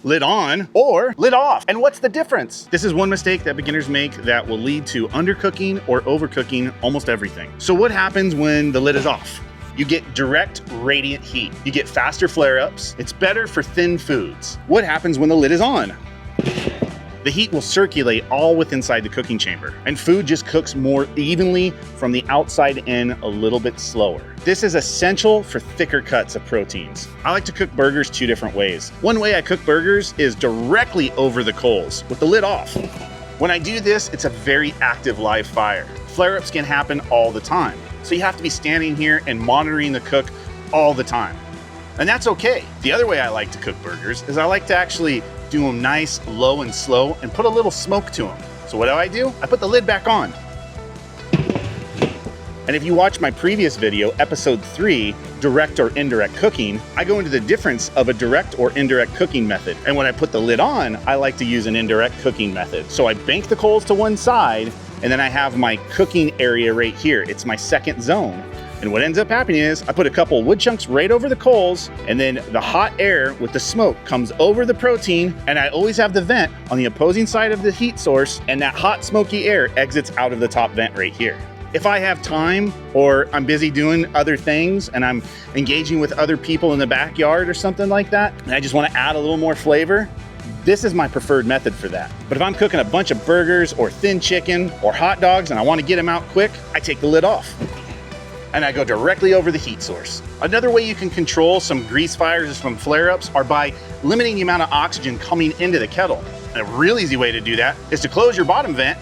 lid on or lid off. And what's the difference? This is one mistake that beginners make that will lead to undercooking or overcooking almost everything. So what happens when the lid is off? You get direct radiant heat. You get faster flare-ups. It's better for thin foods. What happens when the lid is on? The heat will circulate all within inside the cooking chamber, and food just cooks more evenly from the outside in a little bit slower. This is essential for thicker cuts of proteins. I like to cook burgers 2 different ways. One way I cook burgers is directly over the coals with the lid off. When I do this, it's a very active live fire. Flare-ups can happen all the time, so you have to be standing here and monitoring the cook all the time. And that's okay. The other way I like to cook burgers is I like to actually do them nice, low and slow, and put a little smoke to them. So what do? I put the lid back on. And if you watch my previous video, episode 3, direct or indirect cooking, I go into the difference of a direct or indirect cooking method. And when I put the lid on, I like to use an indirect cooking method. So I bank the coals to one side, and then I have my cooking area right here. It's my second zone. And what ends up happening is I put a couple wood chunks right over the coals, and then the hot air with the smoke comes over the protein, and I always have the vent on the opposing side of the heat source, and that hot smoky air exits out of the top vent right here. If I have time or I'm busy doing other things and I'm engaging with other people in the backyard or something like that, and I just want to add a little more flavor, this is my preferred method for that. But if I'm cooking a bunch of burgers or thin chicken or hot dogs and I want to get them out quick, I take the lid off and I go directly over the heat source. Another way you can control some grease fires from flare-ups are by limiting the amount of oxygen coming into the kettle. And a real easy way to do that is to close your bottom vent,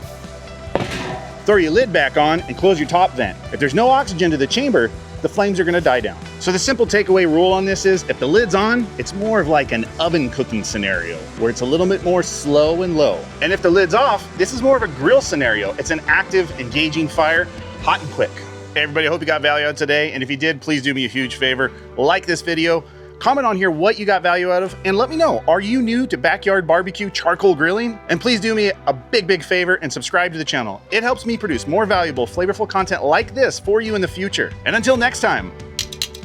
throw your lid back on, and close your top vent. If there's no oxygen to the chamber, the flames are gonna die down. So the simple takeaway rule on this is, if the lid's on, it's more of like an oven cooking scenario, where it's a little bit more slow and low. And if the lid's off, this is more of a grill scenario. It's an active, engaging fire, hot and quick. Hey everybody, I hope you got value out of today. And if you did, please do me a huge favor. Like this video, comment on here what you got value out of, and let me know, are you new to backyard barbecue charcoal grilling? And please do me a big favor and subscribe to the channel. It helps me produce more valuable, flavorful content like this for you in the future. And until next time,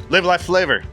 live life flavor.